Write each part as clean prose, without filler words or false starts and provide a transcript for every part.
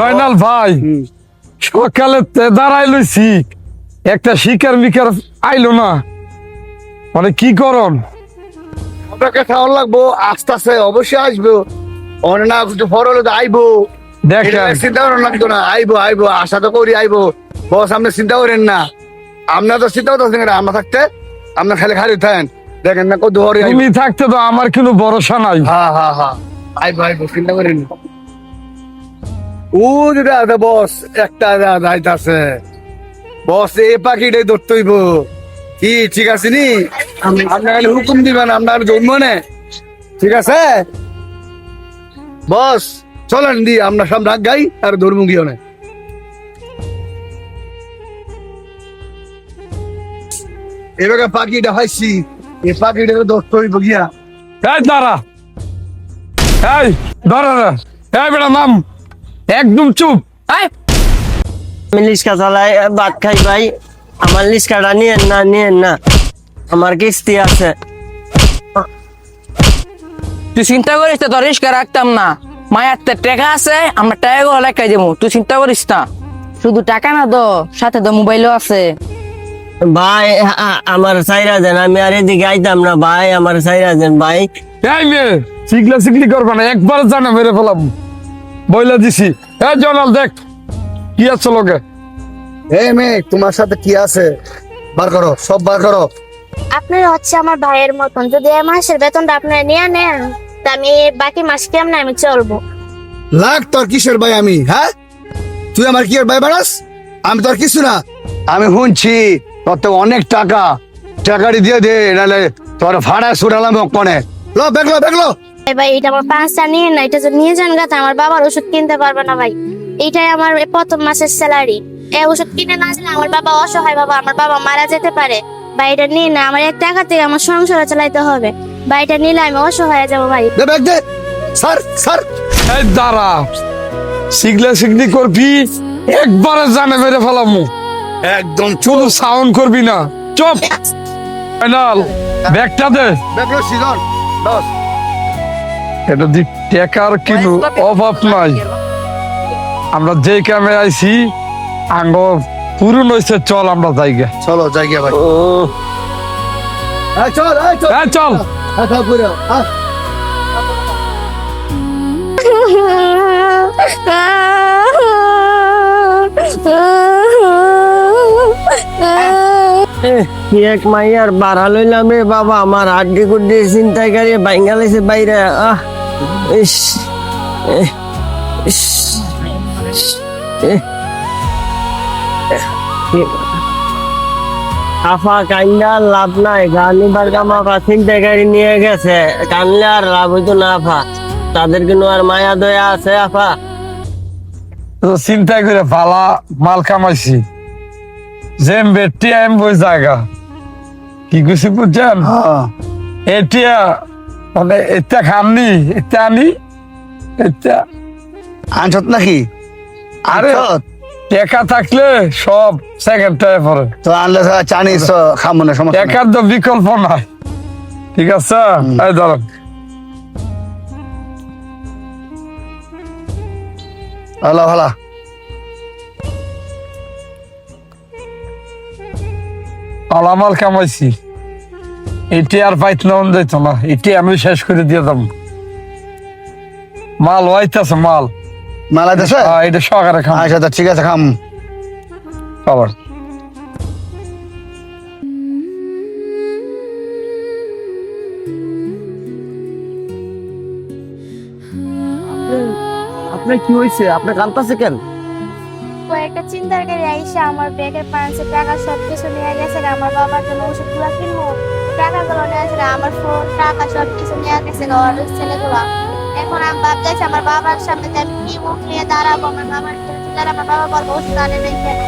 জয়নাল ভাই সকালে দাঁড়াই লইছি একটা শিকার মিকার আইলো না, মানে কি করন? আপনাকে খাওয়ার লাগবো, আস্তে আস্তে অবশ্যই আসবো। অনেক না কিছু ফরলে আইবো, দেখেন চিন্তা করেন লাগতো না। আইবো আইবো, আশা তো করি আইবো। বস আপনি চিন্তা করেন না, আপনার তো চিন্তা করতেছেন না। আমরা থাকতে আপনার খালি খালি থাকেন, দেখেন না কত ধরে তুমি থাকতে তো আমার কোনো ভরসা নাই। হ্যাঁ হ্যাঁ হ্যাঁ, আইবো আইবো, চিন্তা করেন না। ও যেটা আছে বস, একটা যাইতাছে বস, এ পাখিটাই ধরতে হইব। কি ঠিক আছে নি? আপনার খালি হুকুম দিবেন, আপনার জন্ম নে, ঠিক আছে বস? চলেন দি আমরা সব রাগ গাই আর ধর্ম গিয়ে নে। এবার পাখিটা হাসি, এই পাখিটা ধরতে হইব গিয়া। এই দাঁড়া, এই ধরে রে, এই বেটা নাম, একদম চুপ। আমি লিস্কা চালাই ভাত খাই ভাই, আমার লিস্কাটা নিয়েন না, আমার কিস্তি আছে। তুই চিন্তা করিস না, তোর রিস্কা রাখতাম না। মায়ের টাকা আছে, আমরা টাকা গুলো লেখাই দেবো, তুই চিন্তা করিস না। শুধু টাকা না দো, সাথে তো মোবাইলও আছে। ভাই আমার সাইরা দেন, আমি আর এদিকে আইতাম না ভাই, আমার সাইরা দেন ভাই। এই মেয়ে চিগলা চিগলি করবা না, একবার জানা মেরে ফেলাম বইলা দিছি। এই জয়নাল দেখ কি আছে লোকে। এই মেয়ে তোমার সাথে কি আছে? বার করো, সব বার করো। আপনার হচ্ছে আমার ভাইয়ের মতন, যদি এই মাসের বেতনটা আপনারা নিয়ে নেন তা আমি বাকি মাস কেমনে আমি চলবো। লাগ তোর কিসের ভাই আমি? হ্যাঁ, তুই আমার কি ভাই বানাস? আমি তোর কিছু না। আমি শুনছি তোর তো অনেক টাকা, টাকাটি দিয়ে দে, নাহলে তোর ভাড়া শুনালাম কনে। লো বেগলো বেগলো। এই ভাই এটা আমার 5টা নিয়ে না, এটা যদি নিয়ে যান গাতে আমার বাবার ওষুধ কিনতে পারবে না ভাই। এইটাই আমার প্রথম মাসের স্যালারি, এই ওষুধ কিনে না দিলে আমার বাবা অসহায়, বাবা আমার বাবা মারা যেতে পারে। ভাই এটা নিয়ে না, আমার 1 টাকা থেকে আমার সংসার চালাইতে হবে। ভাই এটা নিলে আমি অসহায় যাবো ভাই। দে ব্যাগ দে। স্যার স্যার, এই দাঁড়া, চিগলা চিগলি করবি একবারে জানে মেরে ফেলাম, একদম শুধু সাউন্ড করবি না, চুপ। জয়নাল ব্যাগটা দে। বেগলো সিজন দশ। এটা দিক টাকার কিন্তু অভাব নাই, আমরা যে কামে আইছি আঙ্গ পুরুন হয়েছে, চল আমরা জায়গা। চলো জায়গা ভাই। এই চল এই চল। এই চল। আচ্ছা পুরো কি এক মাইয়ার বাড়া লইলাম রে বাবা, আমার হাড্ডি গুড্ডি চিন্তাই গাড়ি বাইঙ্গালাইছে বাইরে। ইস এহ, ইস এহ, আফা কান্দা লাভ নাই, গানিবার গামা চিন্তাই গাড়ি নিয়ে গেছে, কানলে আর লাভ হইতো না আফা, তাদের কিন্তু আর মায়া দয়া আছে আফা। তো চিন্তা করে ভালা মাল কামাইছি, জেম বেটি আইম বই জায়গা কি কইছি বুঝছেন? এতিয়া মানে এটা খামনি, এটা আনি, এটা আনছত নাকি? আরে টাকা থাকলে সব সেকেন্ড টাইম পরে, তো আনলে চাইনিজ খাবো না, সমস্যা নাই। টাকার তো বিকল্প নাই, ঠিক আছে? এই ধরেন, ভালো ভালো। আলামাল কামাইছি, এটি আর পাইত না যাইত না, এটি আমি শেষ করে দিয়ে দাম। মাল ওয়াইতেছে, মাল মালা দেশে এটা সকারে খাম। আচ্ছা তা ঠিক আছে, খাম। আবার আপনার কি হয়েছে? আপনার কান্তাছে কেন? একটা চিন্তার গাড়ি আইসা আমার ব্যাগের পাঁচের টাকা সবকিছু নিয়ে গেছে, আমার বাবার জন্য ওষুধ গুলা কিনবো, টাকাগুলো নিয়ে গেছে, আমার ফোন টাকা সবকিছু নিয়ে গেছে ওর ছেলেগুলো। এখন আমি ভাবতেছি আমার বাবার সামনে যে আমি কি মুখ নিয়ে দাঁড়াবো, আমার বাবার আমার বাবা বলবো ওষুধ আনে নাই কেন।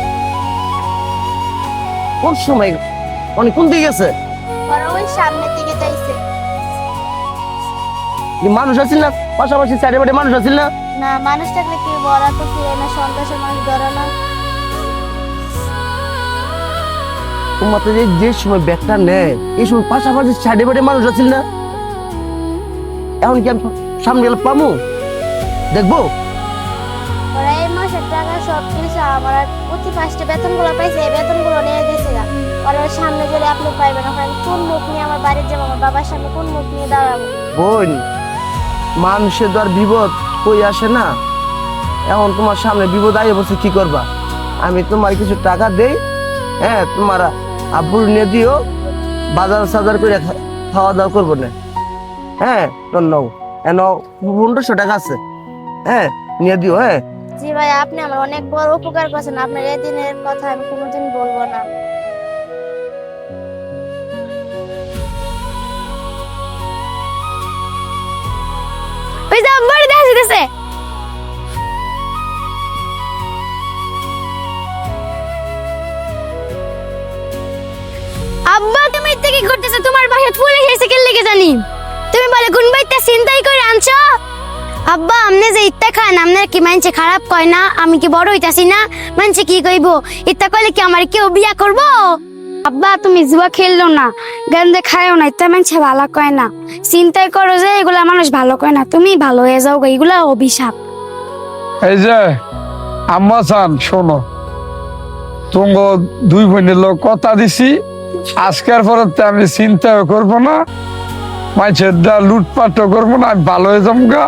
কোন সময় মানে কোন দিকে গেছে? ওরা ওই সামনের দিকে যাইছে। মানুষ আছিল না পাশাপাশি, সাইডে বাড়ি মানুষ আছিল না? না মানুষ থাকলে কি বলা তো ফিরে না, সন্ত্রাসের মানুষ ধরে না। তোমার তো যে সময় ব্যাগটা নেয় এই সময় পাশাপাশি সাইডে বাড়ি মানুষ আছিল না? এখন কি আমি সামনে গেলে পামু দেখবো? ওরা এই সব কিছু আমার আর প্রতি মাসে বেতনগুলো পাইছে এই বেতনগুলো নিয়ে গেছে গা। আর ওর সামনে যদি আপনি পাইবেন ওখানে কোন মুখ নিয়ে আমার বাড়ির যাবো, আমার বাবার সামনে কোন মুখ নিয়ে দাঁড়াবো? বোন, মানুষের তো আর বিপদ কই আসে না। এখন তোমার সামনে বিপদ আইয়ে বসে কি করবা? আমি তোমার কিছু টাকা দেই, হ্যাঁ, তোমার আব্বুর নিয়ে দিও, বাজার সাজার করে খাওয়া দাওয়া করবো না। হ্যাঁ, তোর নাও এন 1500 টাকা আছে, হ্যাঁ, নিয়ে দিও। হ্যাঁ, জি ভাই, আপনি আমার অনেক বড় উপকার করছেন, আপনার এই দিনের কথা আমি কোনোদিন বলবো না। ওই যে আব্বার দেখা যাইতেছে। আব্বা, তুমি এটা কি করতেছো? তোমার বাসায় পুলিশ এসে কে লেগে জানি? তুমি বলে কোন বাইতে চিন্তাই করে আনছো? আব্বা, আমনে যে ইত্তা খান, আমনে কি মানছে খারাপ কয় না? আমি কি বড় হইতাছি না? মানছে কি কইব? ইত্তা কইলে কি আমার কেউ বিয়া করব? আব্বা, তুমি জুয়া খেললো না, গান্দে খায়ও না, ইত্তা মানছে ভালো কয় না। চিন্তাই করো যে এগুলা মানুষ ভালো কয় না, তুমি ভালো হয়ে যাও, এগুলা অভিশাপ। এই যে আম্মা চান, শোনো, তুঙ্গ 2 বোনের লোক কথা দিছি, আজকের পরে আমি চিন্তাও করবো না, মাইছের দা লুটপাটও করবো না, আমি ভালো হয়ে যামগা,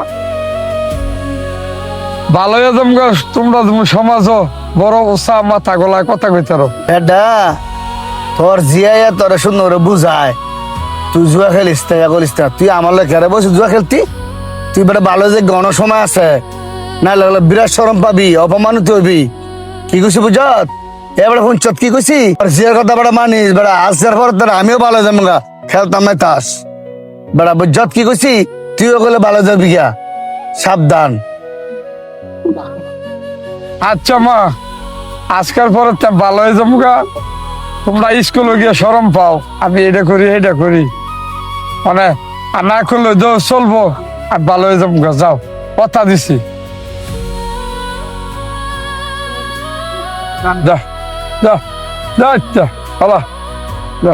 ভালো হয়ে যামগা। তোমরা তুমি সমাজ বড় উৎসাহ মাথা গলায় কথা কইতে রো। এটা তোর জিয়াইয়া তোরা সুন্দর বুঝায়, তুই জুয়া খেলিস না, করিস না। তুই আমার লোক কেন বসে জুয়া খেলতি? তুই বেটা ভালো যে গণ সময় আছে, না লাগলে বিরাট শরম পাবি, অপমানিত হইবি। কি কইছি বুঝত? এবারে শুনছত কি কইছি? আর জিয়ার কথা বেটা মানিস বেটা, আজকের পর তোর আমিও ভালো যাবো গা, খেলতাম না তাস বেটা। বুঝত কি কইছি? তুইও গেলে ভালো যাবি গা, সাবধান। আচ্ছা মা, আজকের পরে ভালো হয়ে যামগা। তোমরা স্কুলে গিয়ে শরম পাও, আমি এটা করি এটা করি, মানে আর না করলে চলবো, আর ভালো হয়ে যামগা। যাও, কথা দিছি। যা যা যা, আচ্ছা, হলো যা।